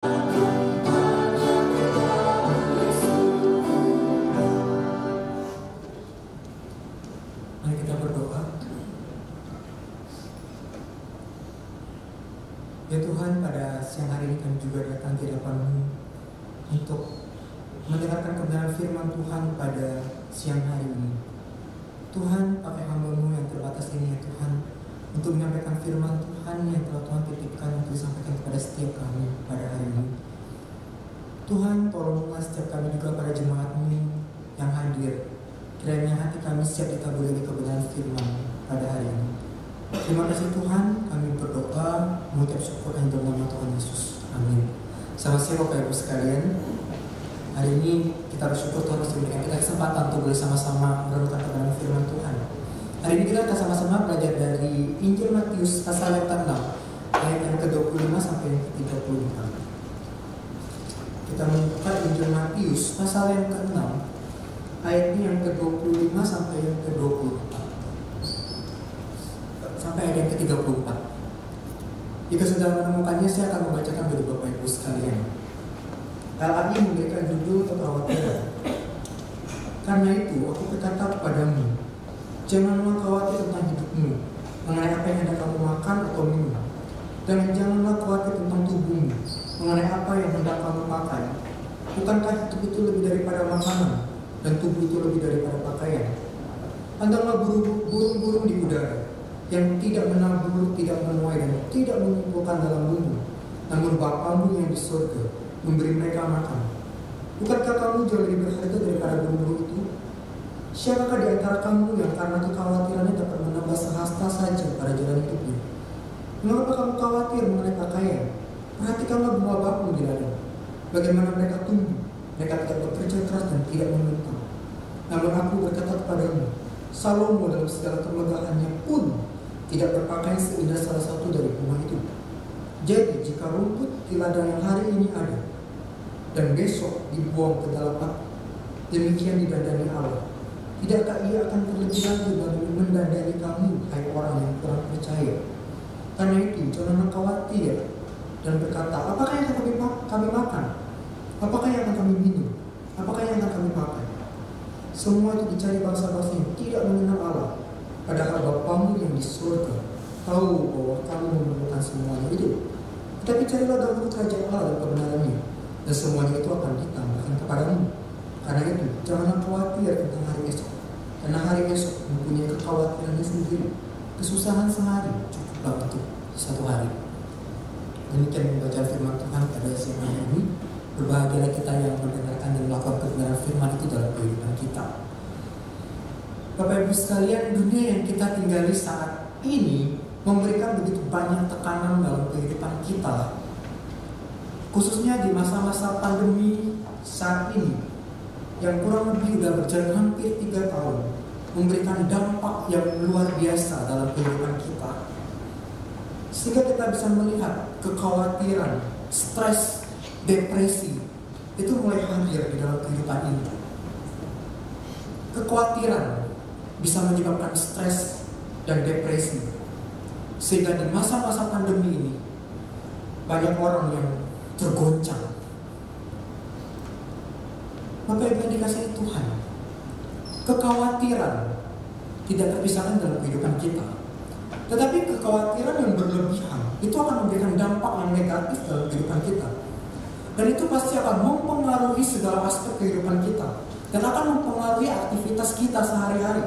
Mari kita berdoa. Ya Tuhan, pada siang hari ini kami juga datang di hadapan-Mu untuk mendengarkan kebenaran firman Tuhan pada siang hari ini. Tuhan, pakai hamba-Mu yang terbatas ini ya Tuhan, untuk menyampaikan firman Tuhan yang telah Tuhan titipkan untuk disampaikan kepada setiap kami pada hari ini. Tuhan, tolonglah setiap kami juga pada jemaat-Mu yang hadir. Kiranya hati kami siap ditaburi oleh kebenaran firman pada hari ini. Terima kasih Tuhan, kami berdoa mengucap syukur hanya dalam nama Tuhan Yesus. Amin. Selamat siang Bapak Ibu sekalian. Hari ini kita bersyukur Tuhan masih memberikan kita kesempatan untuk bersama-sama merenungkan kebenaran firman Tuhan. Hari ini kita akan sama-sama belajar dari Injil Matius pasal yang ke-6 ayat yang ke-25 sampai yang ke-34. Kita membuka Injil Matius pasal yang ke-6 ayatnya yang ke-25 sampai yang ke-24 sampai ayat yang ke-34. Jika sudah menemukannya, saya akan membacakan bagi Bapak Ibu sekalian. LAI memberikan judul kekhawatiran. Karena itu aku berkata kepadamu, janganlah khawatir tentang hidupmu, mengenai apa yang hendak kamu makan atau minum, dan janganlah khawatir tentang tubuhmu, mengenai apa yang hendak kamu pakai. Bukankah hidup itu lebih daripada makanan, dan tubuh itu lebih daripada pakaian? Pandanglah burung-burung di udara, yang tidak menabur, tidak menuai, dan tidak mengumpulkan dalam lumbung, namun Bapamu yang di surga memberi mereka makan. Bukankah kamu jauh lebih berharga daripada burung-burung itu? Siapakah di antara kamu yang karena kekhawatirannya dapat menambah sehasta saja pada jalan hidupnya? Mengapa kamu khawatir mengenai pakaian? Perhatikanlah bunga bakung di ladang, bagaimana mereka tumbuh. Mereka tidak bekerja keras dan tidak meminta. Namun aku berkata kepadamu, Salomo dalam segala kemegahannya pun tidak berpakaian seindah salah satu dari bunga itu. Jadi jika rumput di ladang yang hari ini ada, dan besok dibuang ke dalam api, demikian didandani Allah, tidakkah Ia akan terlebih lagi dalam mendandani kamu, hai orang yang kurang percaya? Karena itu janganlah khawatir dan berkata, apakah yang akan kami makan? Apakah yang akan kami minum? Apakah yang akan kami pakai? Semua itu dicari bangsa-bangsa yang tidak mengenal Allah. Padahal Bapamu yang di surga tahu bahwa kamu memerlukan semuanya itu. Tetapi carilah dahulu kerajaan Allah dan kebenarannya, dan semuanya itu akan ditambahkan kepadamu. Karena itu janganlah khawatir tentang hari esok, karena hari esok mempunyai kekhawatirannya sendiri. Kesusahan sehari cukuplah untuk satu hari. Demikian membaca firman Tuhan pada siang hari ini. Berbahagialah kita yang mendengarkan dan melakukan kebenaran firman itu dalam kehidupan kita. Bapak Ibu sekalian, dunia yang kita tinggali saat ini memberikan begitu banyak tekanan dalam kehidupan kita, khususnya di masa-masa pandemi saat ini yang kurang lebih sudah berjalan hampir 3 tahun, memberikan dampak yang luar biasa dalam kehidupan kita, sehingga kita bisa melihat kekhawatiran, stres, depresi itu mulai hadir di dalam kehidupan ini. Kekhawatiran bisa menyebabkan stres dan depresi, sehingga di masa-masa pandemi ini banyak orang yang tergoncang. Bapak Ibu yang dikasihi Tuhan, kekhawatiran tidak terpisahkan dalam kehidupan kita. Tetapi kekhawatiran yang berlebihan itu akan memberikan dampak yang negatif dalam kehidupan kita. Dan itu pasti akan mempengaruhi segala aspek kehidupan kita, dan akan mempengaruhi aktivitas kita sehari-hari.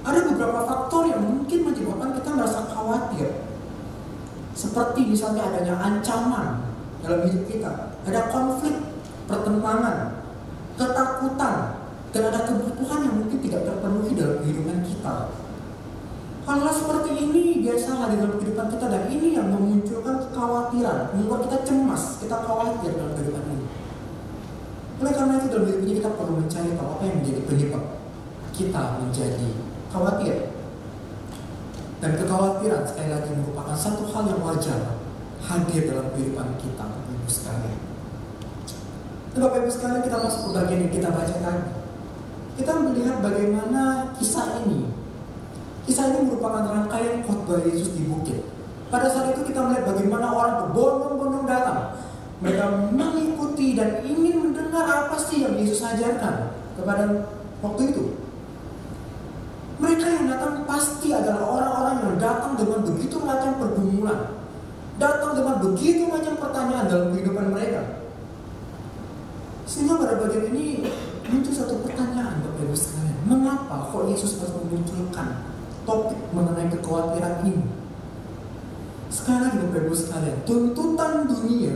Ada beberapa faktor yang mungkin menyebabkan kita merasa khawatir, seperti misalnya adanya ancaman dalam hidup kita, ada konflik, pertentangan, ketakutan, dan ada kebutuhan yang mungkin tidak terpenuhi dalam kehidupan kita. Hal-hal seperti ini biasa hadir dalam kehidupan kita, dan ini yang memunculkan kekhawatiran, membuat kita cemas, kita khawatir dalam kehidupan ini. Oleh karena itu dalam hidup ini kita perlu mencari tahu apa yang menjadi penyebab kita menjadi khawatir. Dan kekhawatiran sekali lagi merupakan satu hal yang wajar hadir dalam kehidupan kita, Bapak Ibu sekalian. Dan Bapak Ibu sekalian, kita masuk ke bagian yang kita baca tadi. Kita melihat bagaimana kisah ini merupakan rangkaian khotbah Yesus di bukit. Pada saat itu kita melihat bagaimana orang berbondong-bondong datang Mereka mengikuti dan ingin mendengar apa sih yang Yesus ajarkan kepada waktu itu. Mereka yang datang pasti adalah orang-orang yang datang dengan begitu macam pergumulan, datang dengan begitu macam pertanyaan dalam kehidupan mereka. Sehingga pada bagian ini muncul satu pertanyaan Bapak Ibu sekalian. Mengapa kok Yesus harus memunculkan topik mengenai kekhawatiran ini? Sekali lagi Bapak Ibu sekalian, tuntutan dunia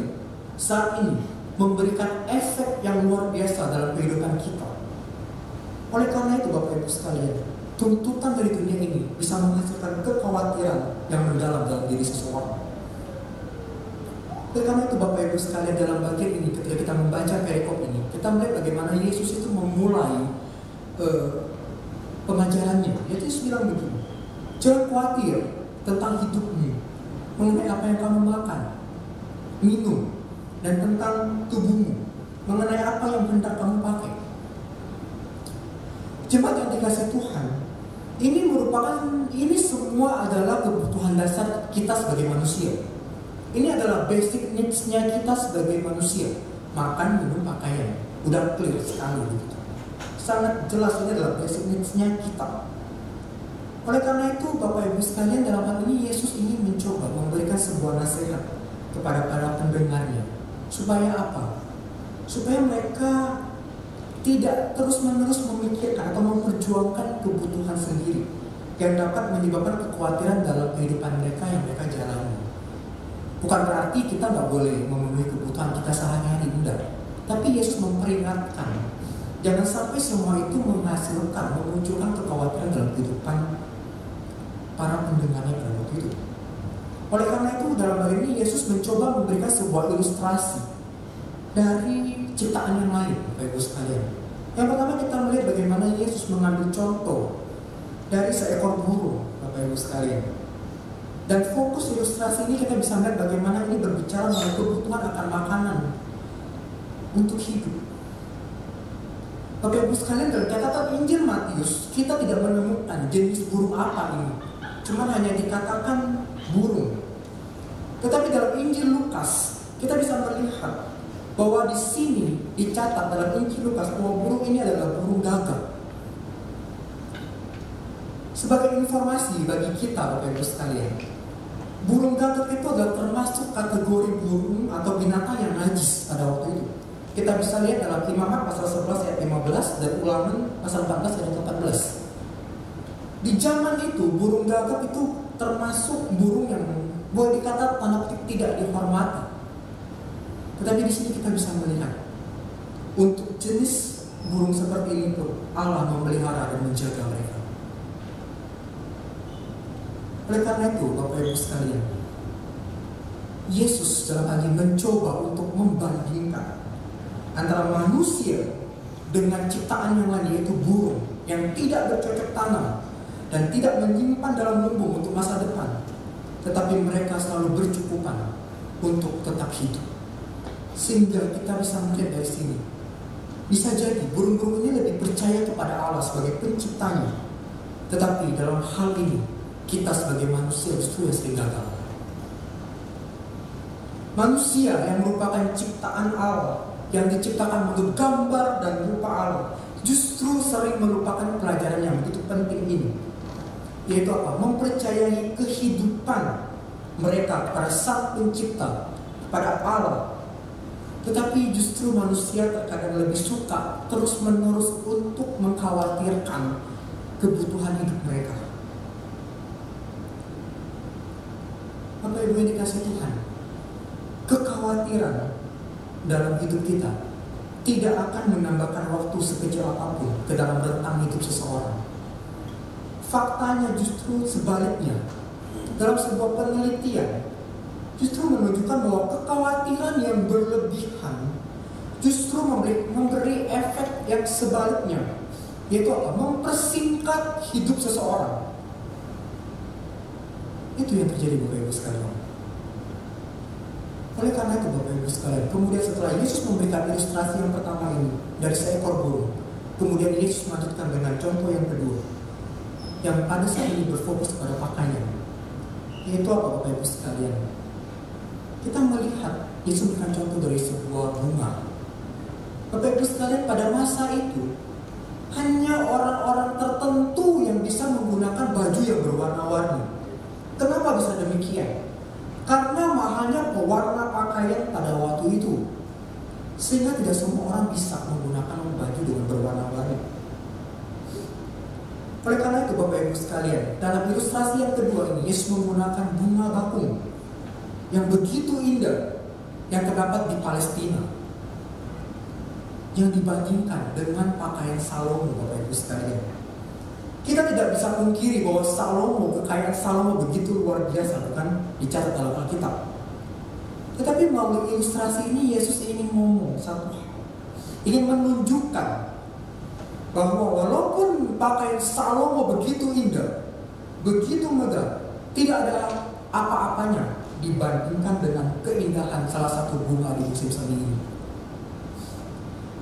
saat ini memberikan efek yang luar biasa dalam kehidupan kita. Oleh karena itu Bapak Ibu sekalian, tuntutan dari dunia ini bisa menghasilkan kekhawatiran yang mendalam dalam diri seseorang. Oleh karena itu Bapak Ibu sekalian, dalam bagian ini ketika kita membaca perikop ini, kita melihat bagaimana Yesus itu memulai pengajarannya. Yesus bilang begini, jangan khawatir tentang hidupmu, mengenai apa yang kamu makan, minum, dan tentang tubuhmu, mengenai apa yang hendak kamu pakai. Jemaat yang dikasih Tuhan, ini semua adalah kebutuhan dasar kita sebagai manusia. Ini adalah basic needs-nya kita sebagai manusia. Makan, minum, pakaian. Udah clear sekali begitu. Sangat jelas ini adalah basic needs-nya kita. Oleh karena itu Bapak Ibu sekalian, dalam hal ini Yesus ingin mencoba memberikan sebuah nasihat kepada para pendengarnya. Supaya apa? Supaya mereka tidak terus-menerus memikirkan atau memperjuangkan kebutuhan sendiri yang dapat menyebabkan kekhawatiran dalam kehidupan mereka yang mereka jalani. Bukan berarti kita nggak boleh memenuhi kebutuhan kita sehari-hari, enggak. Tapi Yesus memperingatkan, jangan sampai semua itu menghasilkan, memunculkan kekhawatiran dalam kehidupan para pendengarnya pada waktu itu. Oleh karena itu dalam hal ini Yesus mencoba memberikan sebuah ilustrasi dari ciptaan yang lain, Bapak Ibu sekalian. Yang pertama kita melihat bagaimana Yesus mengambil contoh dari seekor burung, Bapak Ibu sekalian. Dan fokus ilustrasi ini kita bisa melihat bagaimana ini berbicara mengenai kebutuhan akan makanan untuk hidup. Bapak Ibu sekalian, dalam catatan Injil Matius kita tidak menemukan jenis burung apa ini, cuma hanya dikatakan burung. Tetapi dalam Injil Lukas kita bisa melihat bahwa di sini dicatat dalam Injil Lukas bahwa burung ini adalah burung gagak. Sebagai informasi bagi kita Bapak Ibu sekalian, burung gagak itu adalah termasuk kategori burung atau binatang yang najis pada waktu itu. Kita bisa lihat dalam Imamat pasal 11 ayat 15 dan Ulangan pasal 14 ayat 14. Di zaman itu burung gagak itu termasuk burung yang boleh dikata tanda petik tidak dihormati. Tetapi di sini kita bisa melihat untuk jenis burung seperti ini pun Allah memelihara dan menjaga mereka. Oleh karena itu Bapak Ibu sekalian, Yesus dalam hal ini mencoba untuk membandingkan antara manusia dengan ciptaan yang lain, yaitu burung yang tidak bercocok tanam dan tidak menyimpan dalam lumbung untuk masa depan, tetapi mereka selalu bercukupan untuk tetap hidup. Sehingga kita bisa melihat dari sini, bisa jadi burung-burung ini lebih percaya kepada Allah sebagai penciptanya, tetapi dalam hal ini kita sebagai manusia justru yang sering gagal. Manusia yang merupakan ciptaan Allah, yang diciptakan menurut gambar dan rupa Allah, justru sering melupakan pelajaran yang begitu penting ini, yaitu apa? Mempercayai kehidupan mereka kepada Sang Pencipta, kepada Allah. Tetapi justru manusia terkadang lebih suka terus-menerus untuk mengkhawatirkan kebutuhan hidup mereka. Bapak Ibu yang dikasih Tuhan, kekhawatiran dalam hidup kita tidak akan menambahkan waktu sekecil apapun ke dalam rentang hidup seseorang. Faktanya justru sebaliknya. Dalam sebuah penelitian justru menunjukkan bahwa kekhawatiran yang berlebihan justru memberi efek yang sebaliknya, yaitu apa? Mempersingkat hidup seseorang. Itu yang terjadi Bapak Ibu sekalian. Oleh karena itu Bapak Ibu sekalian, kemudian setelah Yesus memberikan ilustrasi yang pertama ini dari seekor burung, kemudian Yesus melanjutkan dengan contoh yang kedua, yang pada saat ini berfokus pada pakaian. Yaitu apa Bapak Ibu sekalian? Kita melihat Yesus memberikan contoh dari sebuah bunga. Bapak Ibu sekalian, pada masa itu hanya orang-orang tertentu yang bisa menggunakan baju yang berwarna-warni. Kenapa bisa demikian? Karena mahalnya pewarna pakaian pada waktu itu, sehingga tidak semua orang bisa menggunakan baju dengan berwarna-warni. Oleh karena itu Bapak Ibu sekalian, dalam ilustrasi yang kedua ini, Yesus menggunakan bunga bakung yang begitu indah yang terdapat di Palestina, yang dibandingkan dengan pakaian Salomo. Bapak Ibu sekalian, kita tidak bisa mungkiri bahwa kekayaan Salomo begitu luar biasa, bukan dicatat dalam Alkitab. Tetapi melalui ilustrasi ini Yesus ingin ngomong satu hal, ingin menunjukkan bahwa walaupun pakaian Salomo begitu indah, begitu megah, tidak ada apa-apanya dibandingkan dengan keindahan salah satu bunga di musim semi ini.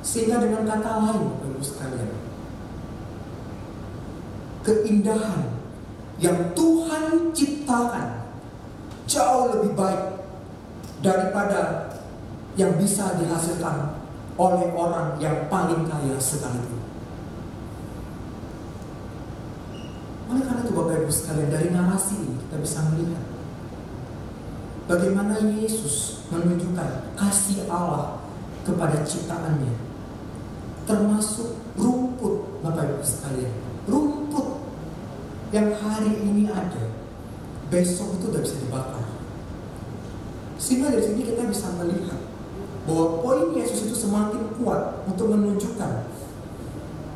Sehingga dengan kata lain, Bapak Ibu sekalian, keindahan yang Tuhan ciptakan jauh lebih baik daripada yang bisa dihasilkan oleh orang yang paling kaya sekalipun. Oleh karena itu Bapak Ibu sekalian, dari narasi ini kita bisa melihat bagaimana Yesus menunjukkan kasih Allah kepada ciptaannya, termasuk rumput. Bapak Ibu sekalian, rumput yang hari ini ada, besok itu tidak bisa dibakar. Sehingga dari sini kita bisa melihat bahwa poin Yesus itu semakin kuat untuk menunjukkan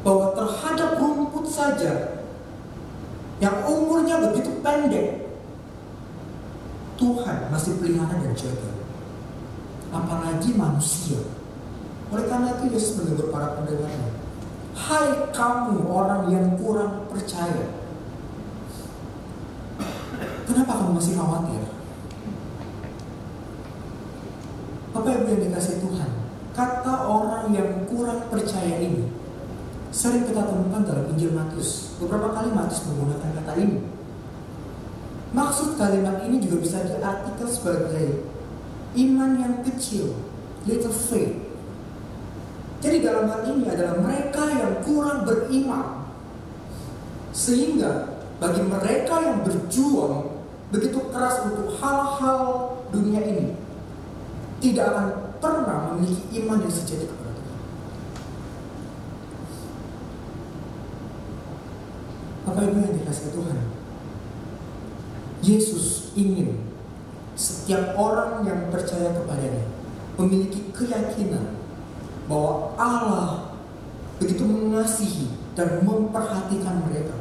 bahwa terhadap rumput saja yang umurnya begitu pendek, Tuhan masih pelihara dan jaga, apalagi manusia. Oleh karena itu Yesus menegur para pendengarnya, hai kamu orang yang kurang percaya, kenapa kamu masih khawatir? Bapak Ibu yang dikasihi Tuhan, kata orang yang kurang percaya ini sering kita temukan dalam Injil Matius. Beberapa kali Matius menggunakan kata ini. Maksud kalimat ini juga bisa diartikan sebagai iman yang kecil, little faith. Jadi dalam hal ini adalah mereka yang kurang beriman, sehingga bagi mereka yang berjuang begitu keras untuk hal-hal dunia ini, tidak akan pernah memiliki iman yang sejati kepada Tuhan. Bapak Ibu yang dikasihi Tuhan, Yesus ingin setiap orang yang percaya kepadanya memiliki keyakinan bahwa Allah begitu mengasihi dan memperhatikan mereka,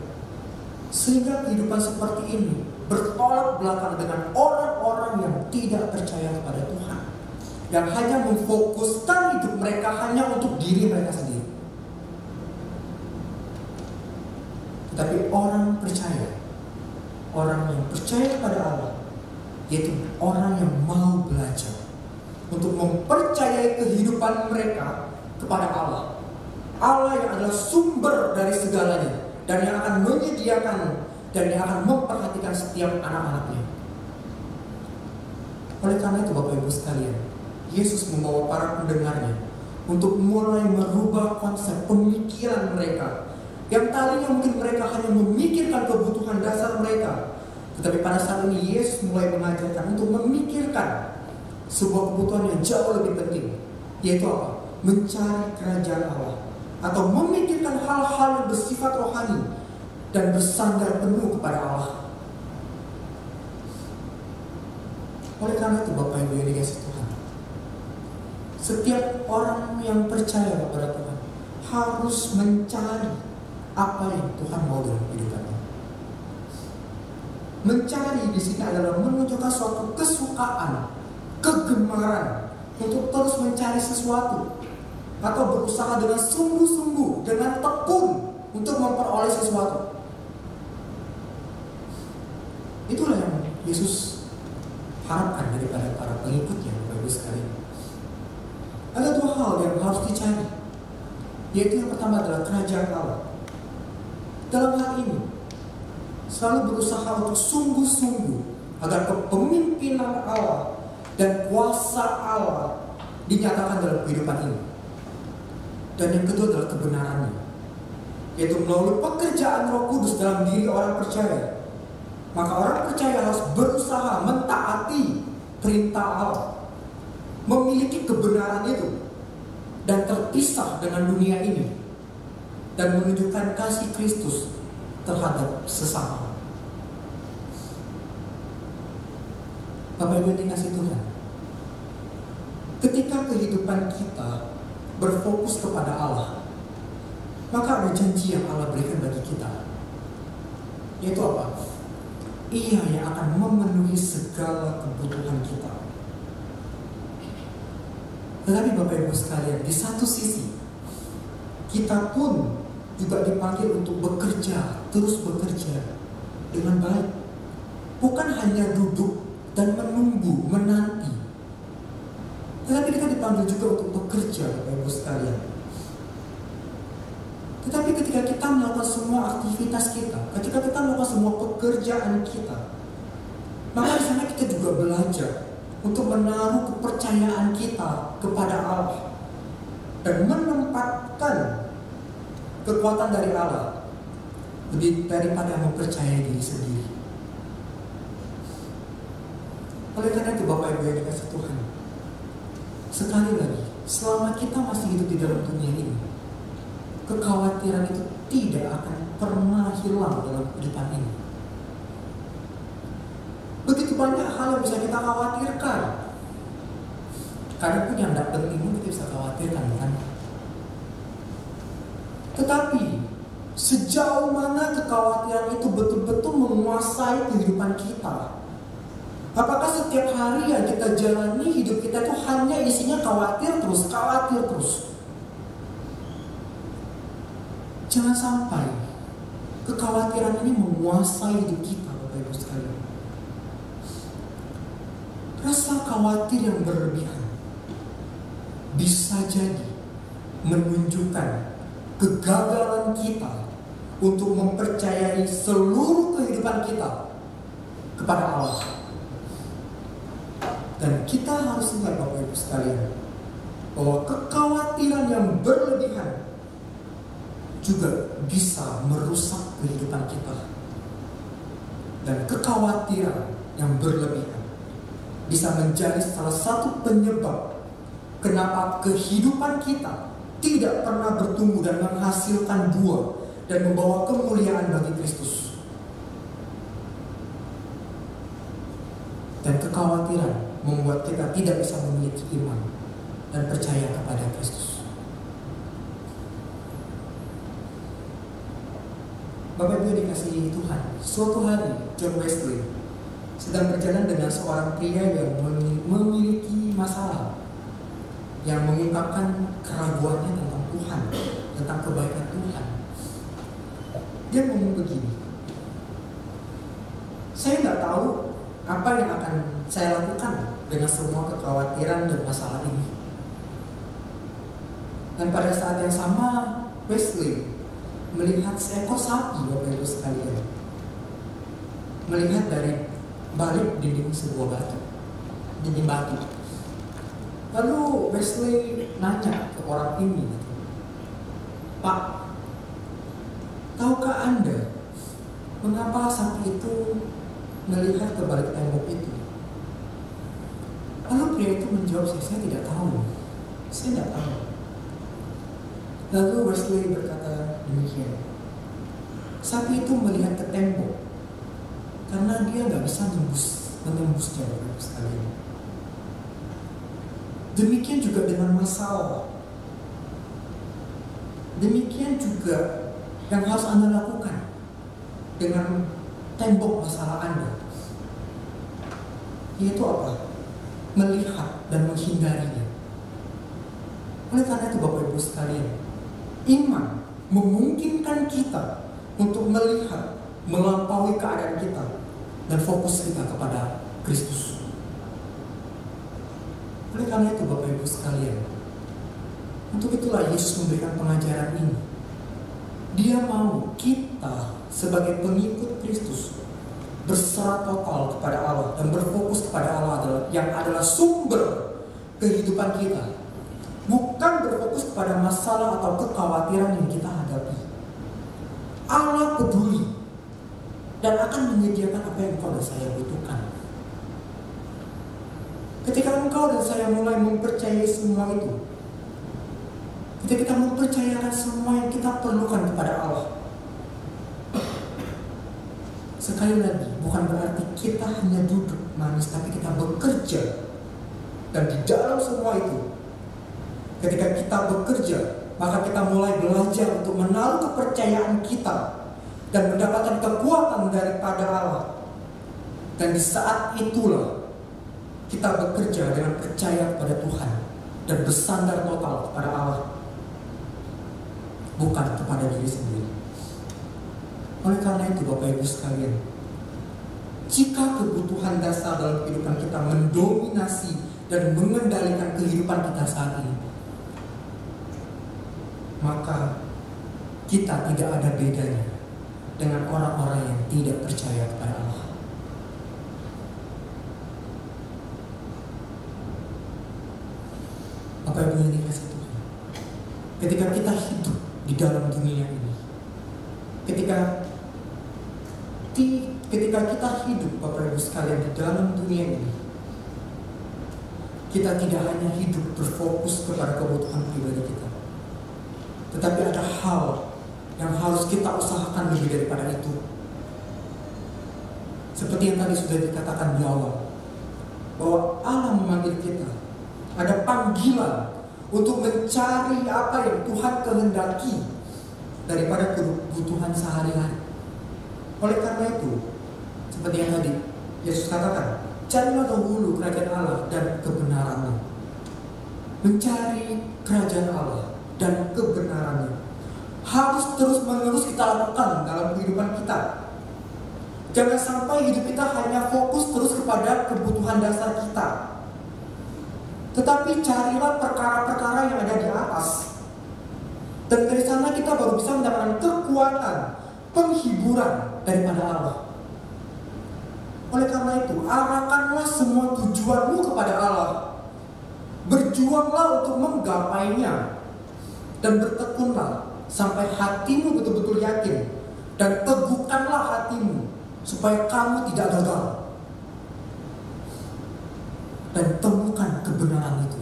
sehingga kehidupan seperti ini bertolak belakang dengan orang-orang yang tidak percaya kepada Tuhan, yang hanya memfokuskan hidup mereka hanya untuk diri mereka sendiri. Tetapi orang percaya, orang yang percaya kepada Allah, yaitu orang yang mau belajar untuk mempercayai kehidupan mereka kepada Allah, Allah yang adalah sumber dari segalanya, dan yang akan menyediakan dan yang akan memperhatikan setiap anak-anaknya. Oleh karena itu Bapak Ibu sekalian, Yesus membawa para pendengarnya untuk mulai merubah konsep pemikiran mereka, yang tadinya mungkin mereka hanya memikirkan kebutuhan dasar mereka, tetapi pada saat ini Yesus mulai mengajarkan untuk memikirkan sebuah kebutuhan yang jauh lebih penting, yaitu apa? Mencari kerajaan Allah, atau memikirkan hal-hal yang bersifat rohani dan bersandar penuh kepada Allah. Oleh karena itu Bapak Ibu yang dikasihi Tuhan, setiap orang yang percaya kepada Tuhan harus mencari apa yang Tuhan mau dalam kehidupannya. Mencari di sini adalah menunjukkan suatu kesukaan, kegemaran untuk terus mencari sesuatu, atau berusaha dengan sungguh-sungguh, dengan tekun untuk memperoleh sesuatu. Itulah yang Yesus harapkan daripada para pengikutnya, Bapak Ibu sekalian. Ada dua hal yang harus dicari, yaitu yang pertama adalah kerajaan Allah. Dalam hal ini selalu berusaha untuk sungguh-sungguh agar kepemimpinan Allah dan kuasa Allah dinyatakan dalam kehidupan ini. Dan yang kedua adalah kebenarannya, yaitu melalui pekerjaan Roh Kudus dalam diri orang percaya. Maka orang percaya harus berusaha mentaati perintah Allah, memiliki kebenaran itu, dan terpisah dengan dunia ini, dan menunjukkan kasih Kristus terhadap sesama. Bapak Ibu dikasih Tuhan, ketika kehidupan kita berfokus kepada Allah, maka ada janji yang Allah berikan bagi kita, yaitu apa? Ia yang akan memenuhi segala kebutuhan kita. Tetapi Bapak Ibu sekalian, di satu sisi kita pun juga dipanggil untuk bekerja, terus bekerja dengan baik. Bukan hanya duduk dan menunggu, menanti. Tetapi kita dipanggil juga untuk bekerja, Bapak Ibu sekalian. Tetapi ketika kita melakukan semua aktivitas kita, ketika kita melakukan semua pekerjaan kita, maka di sana kita juga belajar untuk menaruh kepercayaan kita kepada Allah dan menempatkan kekuatan dari Allah lebih daripada mempercayai diri sendiri. Oleh karena itu Bapak Ibu yang dikasih Tuhan, sekali lagi, selama kita masih hidup di dalam dunia ini, kekhawatiran itu tidak akan pernah hilang dalam kehidupan ini. Begitu banyak hal yang bisa kita khawatirkan. Kadang pun yang tidak penting pun kita bisa khawatirkan, kan? Tetapi sejauh mana kekhawatiran itu betul-betul menguasai kehidupan kita? Apakah setiap hari yang kita jalani hidup kita itu hanya isinya khawatir terus, khawatir terus? Jangan sampai kekhawatiran ini menguasai hidup kita, Bapak Ibu sekalian. Rasa khawatir yang berlebihan bisa jadi menunjukkan kegagalan kita untuk mempercayai seluruh kehidupan kita kepada Allah. Dan kita harus ingat Bapak Ibu sekalian, bahwa kekhawatiran yang berlebihan juga bisa merusak kehidupan kita. Dan kekhawatiran yang berlebihan bisa menjadi salah satu penyebab kenapa kehidupan kita tidak pernah bertumbuh dan menghasilkan buah dan membawa kemuliaan bagi Kristus. Dan kekhawatiran membuat kita tidak bisa memiliki iman dan percaya kepada Kristus. Bapak Ibu dikasihi Tuhan, suatu hari John Wesley sedang berjalan dengan seorang pria yang memiliki masalah, yang mengungkapkan keraguannya tentang Tuhan, tentang kebaikan Tuhan. Dia ngomong begini, saya nggak tahu apa yang akan saya lakukan dengan semua kekhawatiran dan masalah ini. Dan pada saat yang sama, Wesley melihat seekor sapi, Bapak Ibu sekalian, melihat dari balik dinding sebuah batu, dinding batu. Lalu Wesley nanya ke orang ini, Pak, tahukah Anda mengapa sapi itu melihat ke balik tembok itu? Lalu pria itu menjawab, saya tidak tahu, saya tidak tahu. Lalu Wesley berkata demikian, sapi itu melihat ke tembok karena dia nggak bisa menembus jalan sekalian. Demikian juga dengan masalah. Demikian juga yang harus Anda lakukan dengan tembok masalah Anda, yaitu apa? Melihat dan menghindarinya. Oleh karena itu Bapak Ibu sekalian, iman memungkinkan kita untuk melihat melampaui keadaan kita dan fokus kita kepada Kristus. Oleh karena itu Bapak Ibu sekalian, untuk itulah Yesus memberikan pengajaran ini. Dia mau kita sebagai pengikut Kristus berserah total kepada Allah dan berfokus kepada Allah yang adalah sumber kehidupan kita, bukan berfokus kepada masalah atau kekhawatiran yang kita hadapi. Allah peduli dan akan menyediakan apa yang engkau dan saya butuhkan. Ketika engkau dan saya mulai mempercayai semua itu, ketika kita mempercayakan semua yang kita perlukan kepada Allah, sekali lagi, bukan berarti kita hanya duduk manis, tapi kita bekerja. Dan di dalam semua itu, ketika kita bekerja, maka kita mulai belajar untuk menaruh kepercayaan kita dan mendapatkan kekuatan daripada Allah. Dan di saat itulah kita bekerja dengan percaya kepada Tuhan dan bersandar total kepada Allah, bukan kepada diri sendiri. Oleh karena itu, Bapak Ibu sekalian, jika kebutuhan dasar dalam kehidupan kita mendominasi dan mengendalikan kehidupan kita saat ini, maka kita tidak ada bedanya dengan orang-orang yang tidak percaya kepada Allah. Bapak Ibu yang dikasihi Tuhan, ketika kita hidup di dalam dunia ini, ketika kita hidup, Bapak Ibu sekalian, di dalam dunia ini, kita tidak hanya hidup berfokus kepada kebutuhan pribadi kita, tetapi ada hal yang harus kita usahakan lebih daripada itu. Seperti yang tadi sudah dikatakan di awal, bahwa Allah memanggil kita, ada panggilan untuk mencari apa yang Tuhan kehendaki daripada kebutuhan sehari-hari. Oleh karena itu, seperti yang tadi Yesus katakan, carilah dahulu kerajaan Allah dan kebenarannya. Mencari kerajaan Allah dan kebenarannya harus terus-menerus kita lakukan dalam kehidupan kita. Jangan sampai hidup kita hanya fokus terus kepada kebutuhan dasar kita, tetapi carilah perkara-perkara yang ada di atas. Dan dari sana kita baru bisa mendapatkan kekuatan, penghiburan daripada Allah. Oleh karena itu, arahkanlah semua tujuanmu kepada Allah. Berjuanglah untuk menggapainya. Dan bertekunlah sampai hatimu betul-betul yakin. Dan teguhkanlah hatimu supaya kamu tidak gagal. Dan temukan kebenaran itu.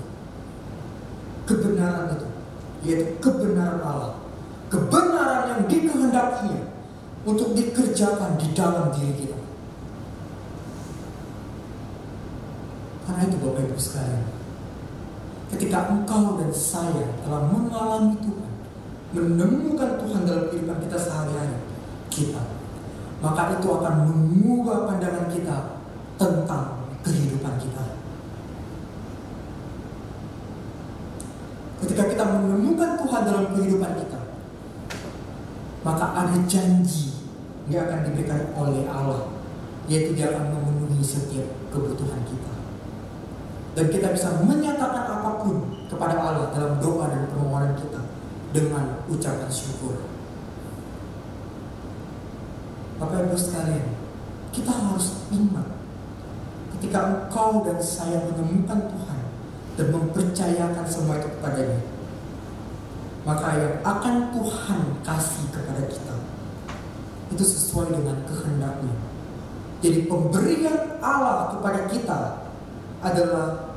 Kebenaran itu, yaitu kebenaran Allah. Kebenaran yang dikehendakinya untuk dikerjakan di dalam diri kita. Karena itu, Bapak Ibu sekalian, ketika engkau dan saya telah mengalami Tuhan, menemukan Tuhan dalam kehidupan kita sehari-hari kita, maka itu akan mengubah pandangan kita tentang kehidupan kita. Ketika kita menemukan Tuhan dalam kehidupan kita, maka ada janji yang akan diberikan oleh Allah, yaitu Dia akan memenuhi setiap kebutuhan kita. Dan kita bisa menyatakan apapun kepada Allah dalam doa dan permohonan kita dengan ucapan syukur. Bapak Ibu sekalian, kita harus ingat, ketika engkau dan saya menemukan Tuhan dan mempercayakan semua itu kepadanya, maka yang akan Tuhan kasih kepada kita itu sesuai dengan kehendak-Nya. Jadi pemberian Allah kepada kita adalah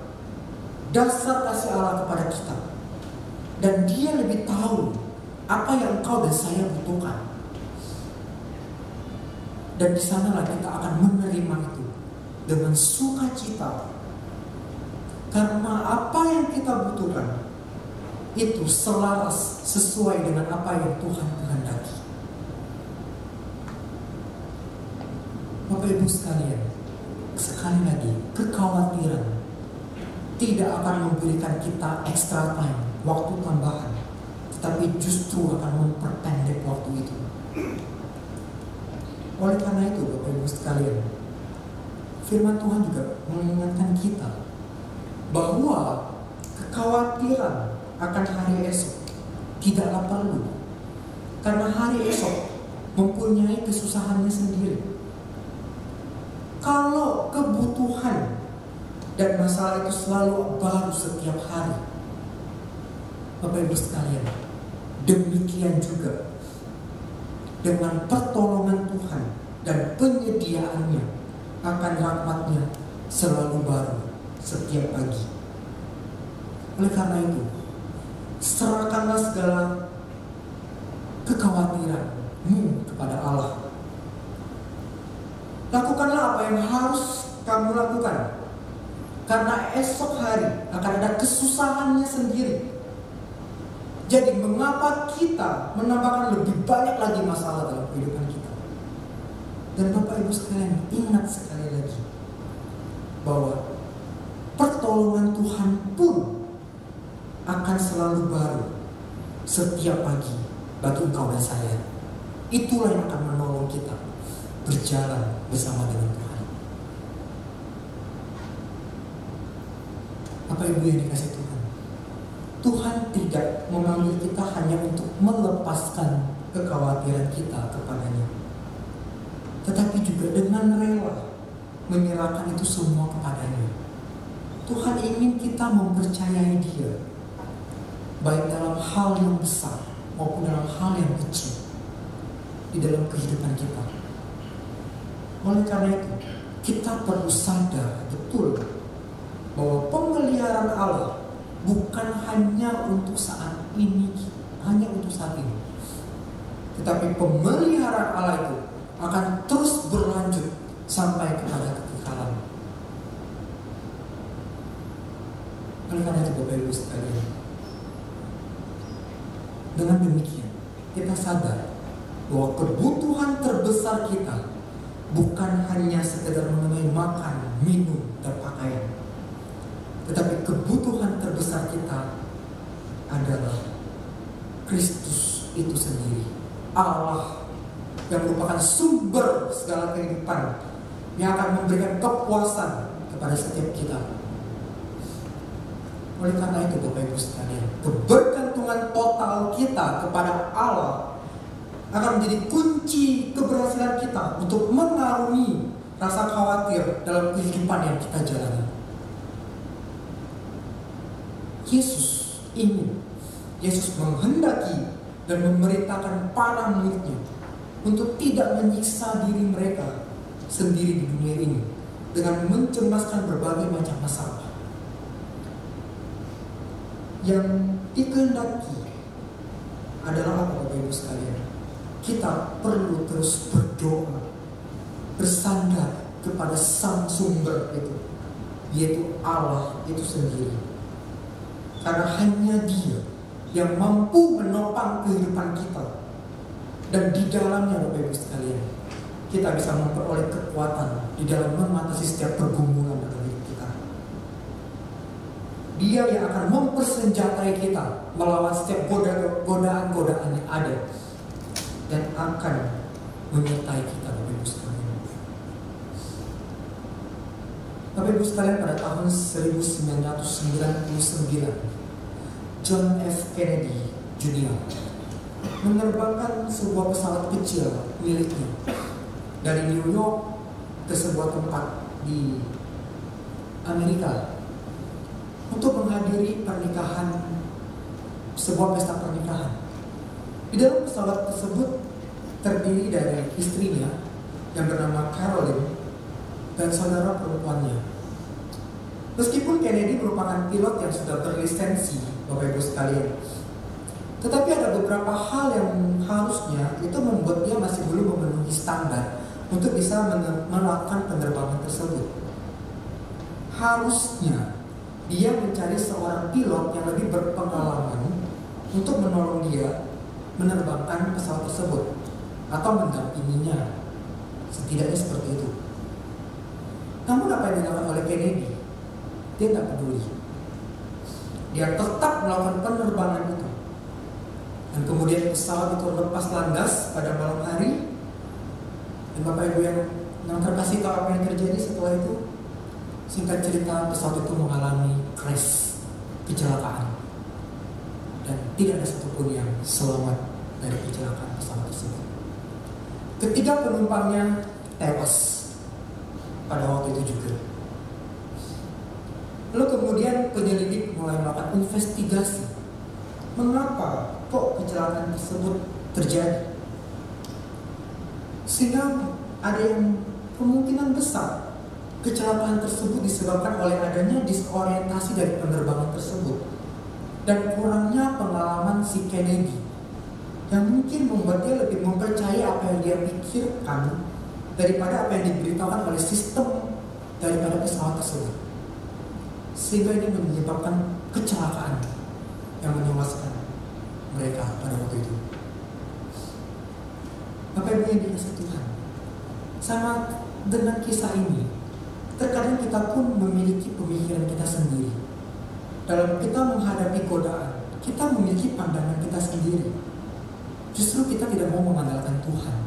dasar kasih Allah kepada kita, dan Dia lebih tahu apa yang engkau dan saya butuhkan. Dan di sanalah kita akan menerima itu dengan sukacita, karena apa yang kita butuhkan itu selaras sesuai dengan apa yang Tuhan kehendaki. Bapak Ibu sekalian, sekali lagi, kekhawatiran tidak akan memberikan kita extra time, waktu tambahan, tetapi justru akan memperpendek waktu itu. Oleh karena itu, Bapak Ibu sekalian, firman Tuhan juga mengingatkan kita bahwa kekhawatiran akan hari esok tidaklah perlu, karena hari esok mempunyai kesusahannya sendiri. Kalau kebutuhan dan masalah itu selalu baru setiap hari, Bapak Ibu sekalian, demikian juga dengan pertolongan Tuhan dan penyediaannya akan rahmatnya selalu baru setiap pagi. Oleh karena itu, serahkanlah segala kekhawatiranmu kepada Allah. Lakukanlah apa yang harus kamu lakukan, karena esok hari akan ada kesusahannya sendiri. Jadi mengapa kita menambahkan lebih banyak lagi masalah dalam kehidupan kita? Dan Bapak Ibu sekalian, ingat sekali lagi bahwa pertolongan Tuhan pun akan selalu baru setiap pagi bagi engkau dan saya. Itulah yang akan menolong kita berjalan bersama dengan Tuhan. Bapak Ibu yang dikasihi Tuhan, Tuhan tidak memanggil kita hanya untuk melepaskan kekhawatiran kita kepadanya, tetapi juga dengan rela menyerahkan itu semua kepadanya. Tuhan ingin kita mempercayai Dia, baik dalam hal yang besar maupun dalam hal yang kecil di dalam kehidupan kita. Oleh karena itu, kita perlu sadar betul bahwa pemeliharaan Allah bukan hanya untuk saat ini, tetapi pemeliharaan Allah itu akan terus berlanjut sampai kepada kekekalan. Oleh karena itu, Bapak Ibu sekalian, dengan demikian kita sadar bahwa kebutuhan terbesar kita bukan hanya sekedar mengenai makan, minum, dan pakaian, tetapi kebutuhan terbesar kita adalah Kristus itu sendiri, Allah yang merupakan sumber segala kehidupan, yang akan memberikan kepuasan kepada setiap kita. Oleh karena itu, Bapak Ibu sekalian, kebergantungan total kita kepada Allah akan menjadi kunci keberhasilan kita untuk mengarungi rasa khawatir dalam kehidupan yang kita jalani. Yesus menghendaki dan memerintahkan para muridnya untuk tidak menyiksa diri mereka sendiri di dunia ini dengan mencemaskan berbagai macam masalah. Yang dikehendaki adalah apa, Bapak Ibu sekalian? Kita perlu terus berdoa, bersandar kepada sang sumber itu, yaitu Allah itu sendiri. Karena hanya Dia yang mampu menopang kehidupan kita, dan di dalamnya, Bapak Ibu sekalian, kita bisa memperoleh kekuatan di dalam mengatasi setiap pergumulan dalam hidup kita. Dia yang akan mempersenjatai kita melawan setiap godaan-godaan yang ada, dan akan menyertai kita, Bapak Ibu sekalian. Bapak Ibu sekalian, pada tahun 1999, John F. Kennedy Jr. menerbangkan sebuah pesawat kecil miliknya dari New York ke sebuah tempat di Amerika untuk menghadiri sebuah pesta pernikahan. Di dalam pesawat tersebut terdiri dari istrinya yang bernama Caroline dan saudara perempuannya. Meskipun Kennedy merupakan pilot yang sudah berlisensi, Bapak Ibu sekalian, tetapi ada beberapa hal yang harusnya itu membuat dia masih belum memenuhi standar untuk bisa melakukan penerbangan tersebut. Harusnya dia mencari seorang pilot yang lebih berpengalaman untuk menolong dia menerbangkan pesawat tersebut atau mendampinginya, setidaknya seperti itu. Namun apa yang dilakukan oleh Kennedy? Dia tidak peduli. Dia tetap melakukan penerbangan itu. Dan kemudian pesawat itu lepas landas pada malam hari. Dan Bapak Ibu yang terkasih tahu apa yang terjadi setelah itu? Singkat cerita, pesawat itu mengalami crash, kecelakaan. Dan tidak ada satupun yang selamat dari kecelakaan pesawat tersebut. Ketiga penumpangnya tewas. pada waktu itu juga. Lalu kemudian penyelidik mulai melakukan investigasi. Mengapa kok kecelakaan tersebut terjadi? Sehingga ada yang kemungkinan besar kecelakaan tersebut disebabkan oleh adanya disorientasi dari penerbangan tersebut dan kurangnya pengalaman si Kennedy, yang mungkin membuat dia lebih mempercayai apa yang dia pikirkan daripada apa yang diberitakan oleh sistem daripada pesawat tersebut, sehingga ini menyebabkan kecelakaan yang menewaskan mereka pada waktu itu. Bapak Ibu yang dikasihi Tuhan, sama dengan kisah ini, terkadang kita pun memiliki pemikiran kita sendiri. Dalam kita menghadapi godaan, kita memiliki pandangan kita sendiri. Justru kita tidak mau mengandalkan Tuhan.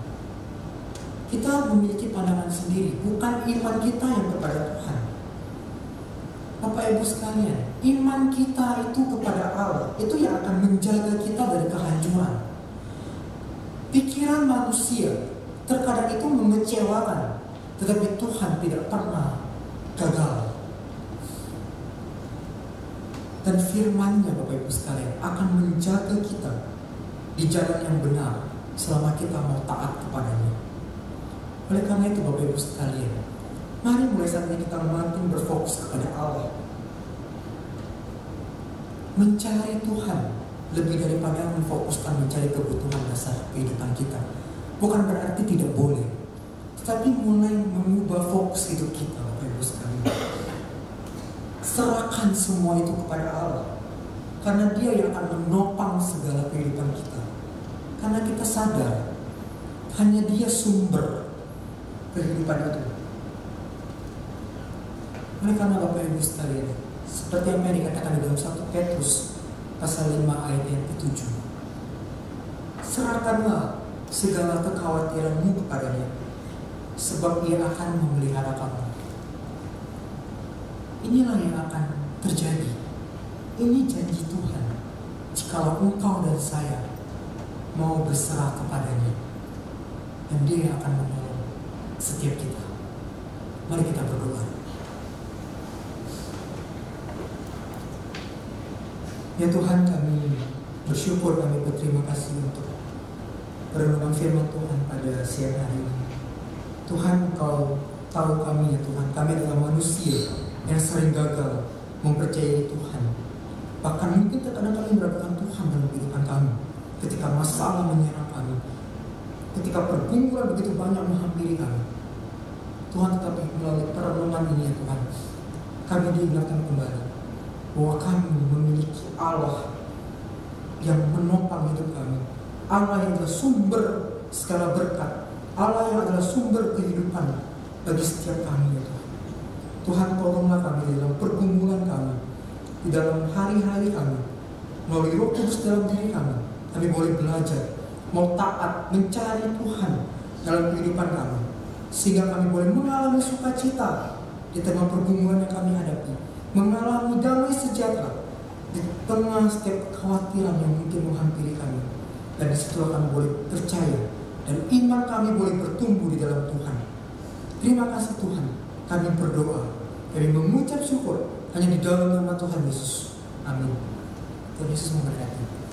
Kita memiliki pandangan sendiri, bukan iman kita yang kepada Tuhan. Bapak Ibu sekalian, iman kita itu kepada Allah, itu yang akan menjaga kita dari kehancuran. Pikiran manusia terkadang itu mengecewakan, tetapi Tuhan tidak pernah gagal. Dan firman-Nya Bapak Ibu sekalian akan menjaga kita di jalan yang benar selama kita mau taat kepadanya. Oleh karena itu Bapak Ibu sekalian, mari mulai saat ini kita makin berfokus kepada Allah, mencari Tuhan lebih daripada memfokuskan mencari kebutuhan dasar kehidupan kita. Bukan berarti tidak boleh, tetapi mulai mengubah fokus hidup kita Bapak Ibu sekalian. Serahkan semua itu kepada Allah, karena Dia yang akan menopang segala kehidupan kita. Karena kita sadar hanya Dia sumber kehidupan itu. Oleh karena Bapak Ibu sekalian, seperti yang dikatakan di dalam 1 Petrus pasal 5 ayat yang ke-7, serahkanlah segala kekhawatiranmu kepadanya, sebab Ia akan memelihara kamu. Inilah yang akan terjadi. Ini janji Tuhan. Jikalau engkau dan saya mau berserah kepadanya, dan Dia yang akan menolong setiap kita. Mari kita berdoa. Ya Tuhan, kami bersyukur, kami berterima kasih untuk perenungan firman Tuhan pada siang hari ini. Tuhan, Engkau tahu kami ya Tuhan, kami adalah manusia yang sering gagal mempercayai Tuhan. Bahkan mungkin terkadang kami meragukan Tuhan dalam kehidupan kami, ketika masalah menyerang kami, ketika pergumulan begitu banyak menghampiri kami. Tuhan, tetapi melalui perenungan ini ya Tuhan, kami diingatkan kembali bahwa kami memiliki Allah yang menopang hidup kami, Allah yang adalah sumber segala berkat, Allah yang adalah sumber kehidupan bagi setiap kami ya Tuhan. Tuhan, tolonglah kami di dalam pergumulan kami, di dalam hari-hari kami, melalui Roh Kudus dalam diri kami boleh belajar, mau taat, mencari Tuhan dalam kehidupan kami, sehingga kami boleh mengalami sukacita di tengah pergumulan yang kami hadapi, mengalami damai sejahtera di tengah setiap kekhawatiran yang mungkin menghampiri kami. Dan disitulah kami boleh percaya, dan iman kami boleh bertumbuh di dalam Tuhan. Terima kasih Tuhan, kami berdoa, kami mengucap syukur hanya di dalam nama Tuhan Yesus. Amin. Tuhan Yesus memberkati.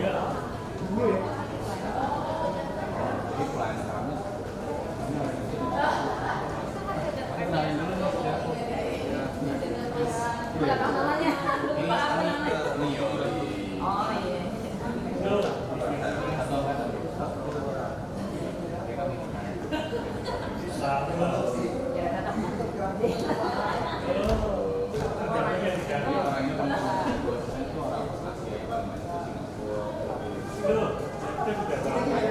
Itu juga